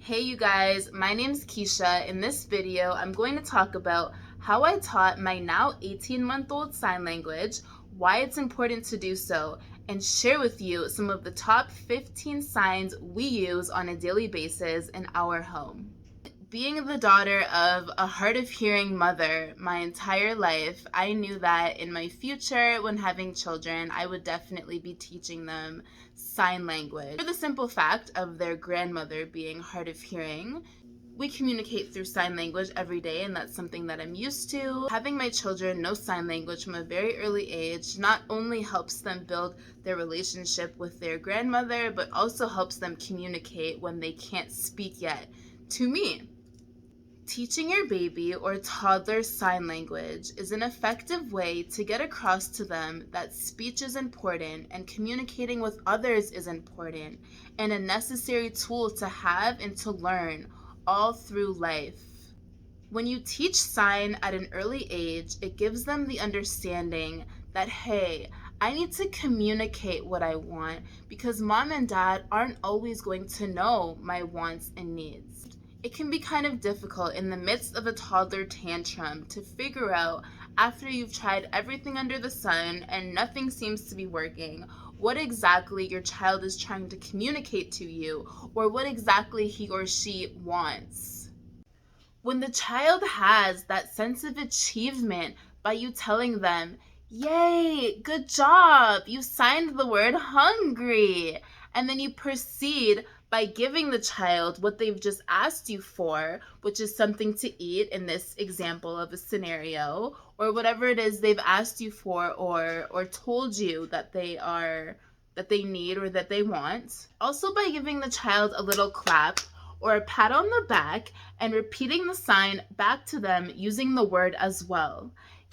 Hey you guys, my name's Keisha. In this video, I'm going to talk about how I taught my now 18-month-old sign language, why it's important to do so, and share with you some of the top 15 signs we use on a daily basis in our home. Being the daughter of a hard of hearing mother my entire life, I knew that in my future, when having children, I would definitely be teaching them sign language. For the simple fact of their grandmother being hard of hearing, we communicate through sign language every day, and that's something that I'm used to. Having my children know sign language from a very early age not only helps them build their relationship with their grandmother, but also helps them communicate when they can't speak yet to me. Teaching your baby or toddler sign language is an effective way to get across to them that speech is important and communicating with others is important and a necessary tool to have and to learn all through life. When you teach sign at an early age, it gives them the understanding that, hey, I need to communicate what I want because mom and dad aren't always going to know my wants and needs. It can be kind of difficult in the midst of a toddler tantrum to figure out, after you've tried everything under the sun and nothing seems to be working, what exactly your child is trying to communicate to you or what exactly he or she wants. When the child has that sense of achievement by you telling them, yay, good job, you signed the word hungry, and then you proceed by giving the child what they've just asked you for, which is something to eat in this example of a scenario, or whatever it is they've asked you for or told you that they need or that they want. Also by giving the child a little clap or a pat on the back and repeating the sign back to them using the word as well.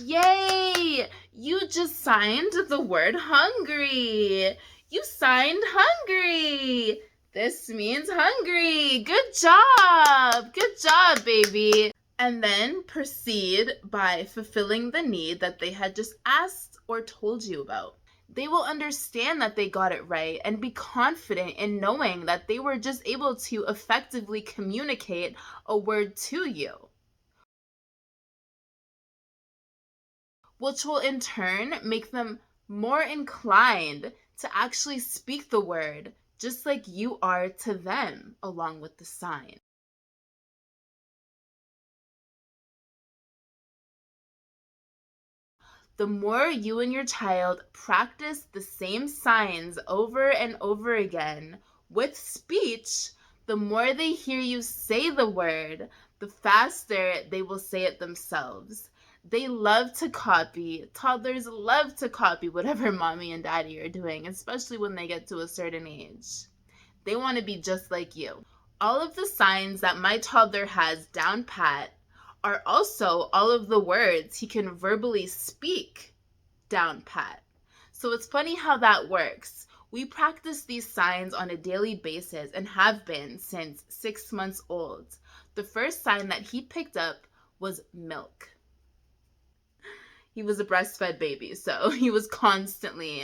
Yay! You just signed the word hungry. You signed hungry. This means hungry. Good job. Good job, baby. And then proceed by fulfilling the need that they had just asked or told you about. They will understand that they got it right and be confident in knowing that they were just able to effectively communicate a word to you, which will in turn make them more inclined to actually speak the word just like you are to them along with the sign. The more you and your child practice the same signs over and over again with speech, the more they hear you say the word, the faster they will say it themselves. They love to copy. Toddlers love to copy whatever mommy and daddy are doing, especially when they get to a certain age. They want to be just like you. All of the signs that my toddler has down pat are also all of the words he can verbally speak down pat. So it's funny how that works. We practice these signs on a daily basis and have been since 6 months old. The first sign that he picked up was milk. He was a breastfed baby, so he was constantly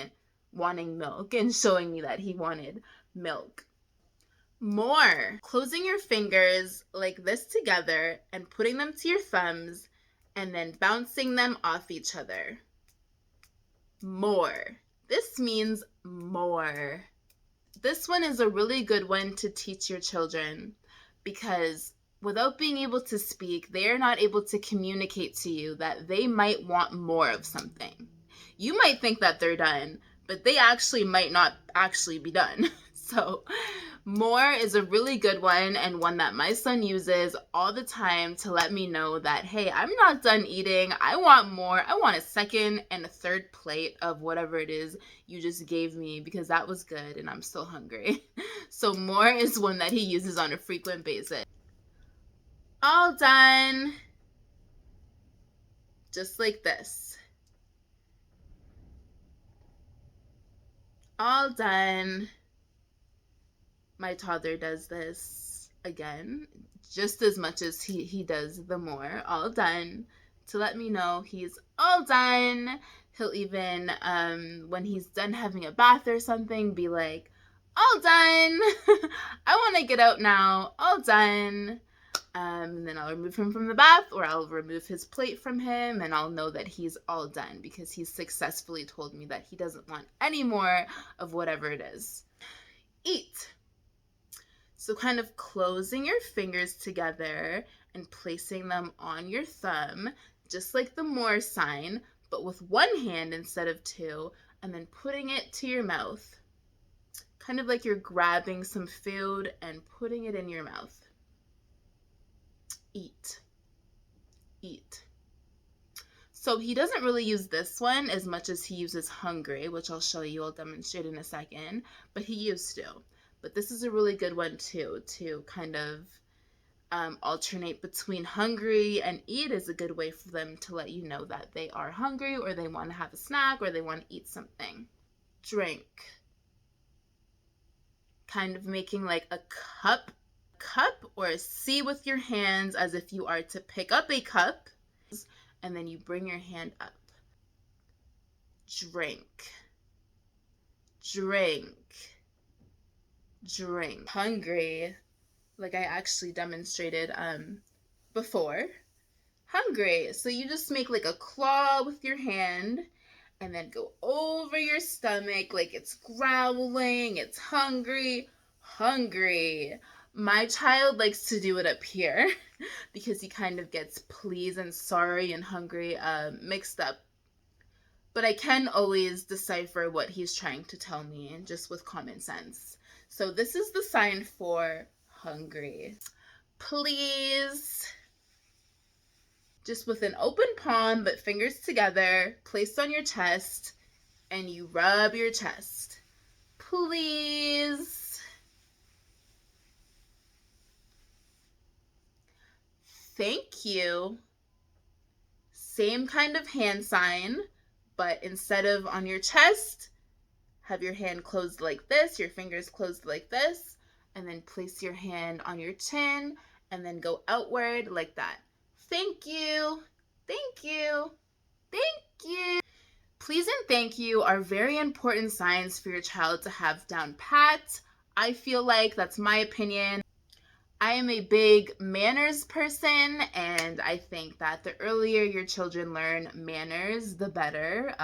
wanting milk and showing me that he wanted milk. More. Closing your fingers like this together and putting them to your thumbs and then bouncing them off each other. More. This means more. This one is a really good one to teach your children because without being able to speak, they are not able to communicate to you that they might want more of something. You might think that they're done, but they actually might not actually be done. So more is a really good one and one that my son uses all the time to let me know that, hey, I'm not done eating. I want more. I want a second and a third plate of whatever it is you just gave me because that was good and I'm still hungry. So more is one that he uses on a frequent basis. All done. Just like this. All done. My toddler does this again just as much as he does the more. All done, to let me know he's all done. He'll even when he's done having a bath or something be like, all done. I want to get out now. All done. And then I'll remove him from the bath, or I'll remove his plate from him, and I'll know that he's all done because he's successfully told me that he doesn't want any more of whatever it is. Eat. So kind of closing your fingers together and placing them on your thumb, just like the more sign, but with one hand instead of two, and then putting it to your mouth. Kind of like you're grabbing some food and putting it in your mouth. Eat. Eat. So he doesn't really use this one as much as he uses hungry, which I'll show you, I'll demonstrate in a second, but he used to. But this is a really good one too, to kind of alternate between hungry and eat is a good way for them to let you know that they are hungry, or they want to have a snack, or they want to eat something. Drink. Kind of making like a cup or a C with your hands as if you are to pick up a cup, and then you bring your hand up. Drink. Drink. Drink. Hungry, like I actually demonstrated before. Hungry. So you just make like a claw with your hand and then go over your stomach like it's growling, it's hungry, hungry. My child likes to do it up here because he kind of gets please and sorry and hungry mixed up. But I can always decipher what he's trying to tell me just with common sense. So this is the sign for hungry. Please. Just with an open palm, but fingers together, placed on your chest, and you rub your chest. Please. Thank you. Same kind of hand sign, but instead of on your chest, have your hand closed like this, your fingers closed like this, and then place your hand on your chin, and then go outward like that. Thank you. Thank you. Thank you. Please and thank you are very important signs for your child to have down pat. I feel like that's my opinion. I am a big manners person, and I think that the earlier your children learn manners, the better.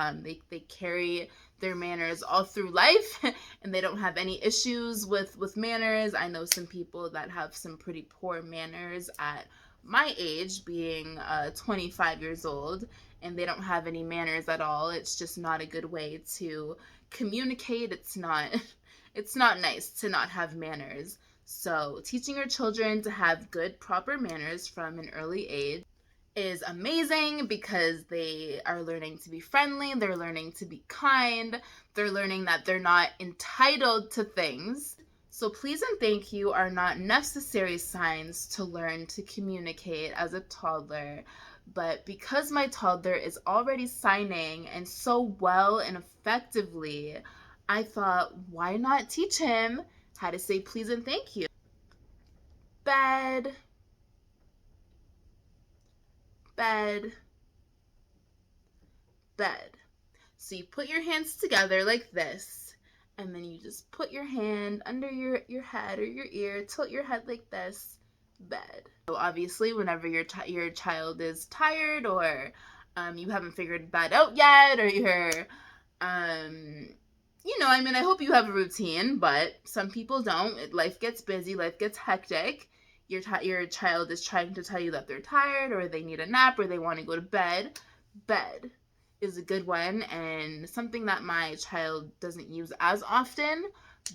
They carry their manners all through life, and they don't have any issues with manners. I know some people that have some pretty poor manners at my age, being 25 years old, and they don't have any manners at all. It's just not a good way to communicate. It's not nice to not have manners. So teaching your children to have good, proper manners from an early age is amazing because they are learning to be friendly, they're learning to be kind, they're learning that they're not entitled to things. So please and thank you are not necessary signs to learn to communicate as a toddler. But because my toddler is already signing and so well and effectively, I thought, why not teach him how to say please and thank you? Bed, bed, bed. So you put your hands together like this, and then you just put your hand under your head or your ear, tilt your head like this, bed. So obviously, whenever your child is tired, or you haven't figured that out yet, or you're I hope you have a routine, but some people don't. Life gets busy, life gets hectic. Your child is trying to tell you that they're tired, or they need a nap, or they want to go to bed. Bed is a good one, and something that my child doesn't use as often,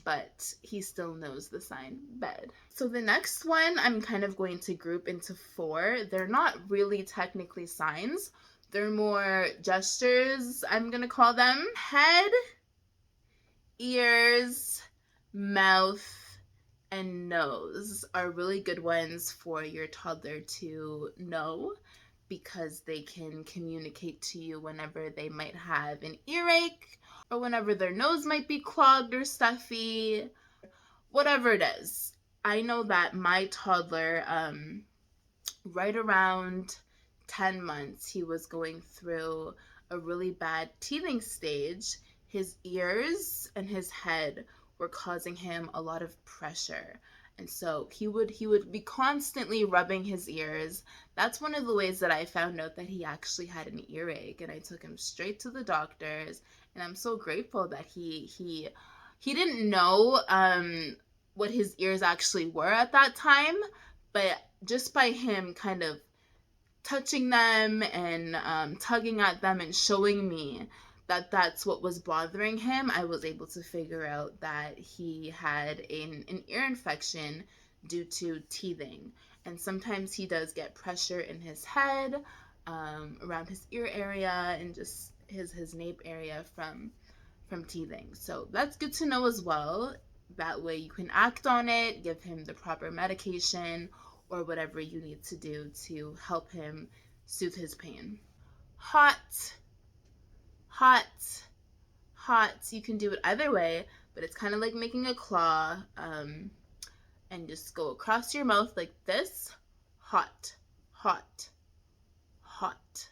but he still knows the sign bed. So the next one I'm kind of going to group into 4. They're not really technically signs. They're more gestures, I'm going to call them. Head, ears, mouth, and nose are really good ones for your toddler to know, because they can communicate to you whenever they might have an earache, or whenever their nose might be clogged or stuffy, whatever it is. I know that my toddler, right around 10 months, he was going through a really bad teething stage. His ears and his head were causing him a lot of pressure. And so he would be constantly rubbing his ears. That's one of the ways that I found out that he actually had an earache, and I took him straight to the doctors. And I'm so grateful that he didn't know what his ears actually were at that time, but just by him kind of touching them and tugging at them and showing me that that's what was bothering him, I was able to figure out that he had an ear infection due to teething. And sometimes he does get pressure in his head, around his ear area, and just his nape area from teething. So that's good to know as well. That way you can act on it, give him the proper medication, or whatever you need to do to help him soothe his pain. Hot, hot, hot. You can do it either way, but it's kind of like making a claw, and just go across your mouth like this. Hot, hot, hot,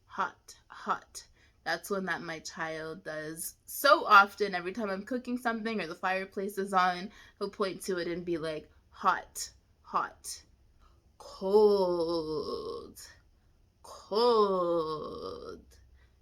hot, hot. That's one that my child does so often. Every time I'm cooking something or the fireplace is on, he'll point to it and be like, hot, hot, cold, cold.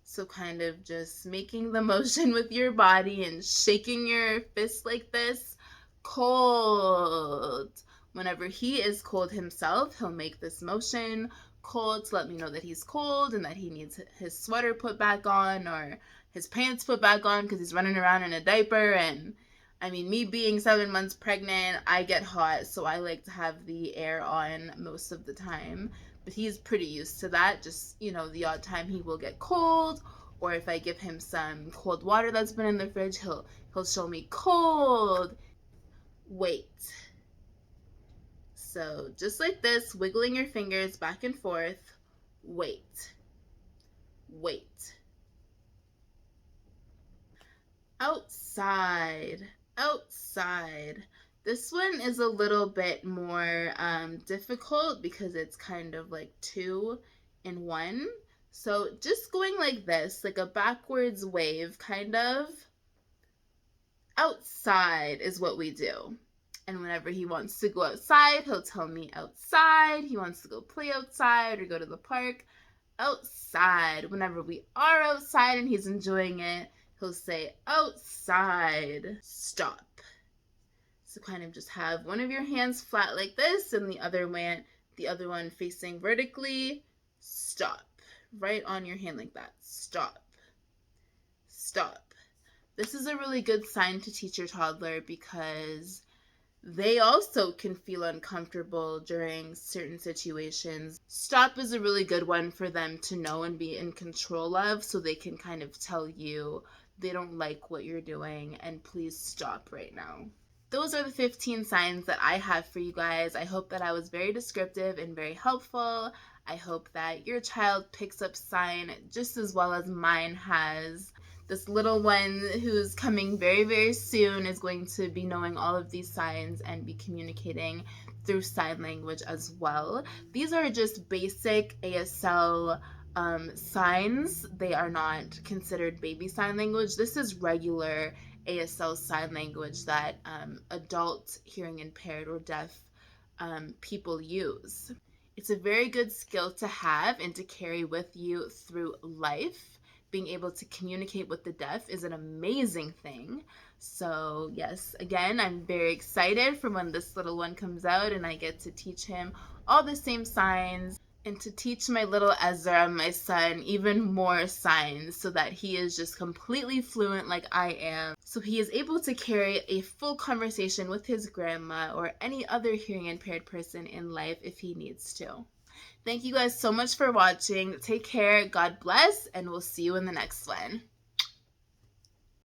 So kind of just making the motion with your body and shaking your fist like this. Cold. Whenever he is cold himself, he'll make this motion, cold, to let me know that he's cold and that he needs his sweater put back on or his pants put back on because he's running around in a diaper. And I mean, me being 7 months pregnant, I get hot, so I like to have the air on most of the time. But he's pretty used to that. Just, the odd time he will get cold, or if I give him some cold water that's been in the fridge, he'll show me cold. Wait. So just like this, wiggling your fingers back and forth. Wait. Wait. Outside. Outside. This one is a little bit more difficult because it's kind of like 2 in 1. So just going like this, like a backwards wave kind of. Outside is what we do. And whenever he wants to go outside, he'll tell me outside. He wants to go play outside or go to the park. Outside. Whenever we are outside and he's enjoying it, he'll say outside. Stop. So kind of just have one of your hands flat like this and the other one facing vertically. Stop. Right on your hand like that. Stop. Stop. This is a really good sign to teach your toddler because they also can feel uncomfortable during certain situations. Stop is a really good one for them to know and be in control of, so they can kind of tell you they don't like what you're doing and please stop right now. Those are the 15 signs that I have for you guys. I hope that I was very descriptive and very helpful. I hope that your child picks up sign just as well as mine has. This little one who's coming very, very soon is going to be knowing all of these signs and be communicating through sign language as well. These are just basic ASL signs. They are not considered baby sign language. This is regular ASL sign language that adult hearing impaired or deaf people use. It's a very good skill to have and to carry with you through life. Being able to communicate with the deaf is an amazing thing. So yes, again, I'm very excited for when this little one comes out and I get to teach him all the same signs and to teach my little Ezra, my son, even more signs so that he is just completely fluent like I am. So he is able to carry a full conversation with his grandma or any other hearing impaired person in life if he needs to. Thank you guys so much for watching. Take care, God bless, and we'll see you in the next one.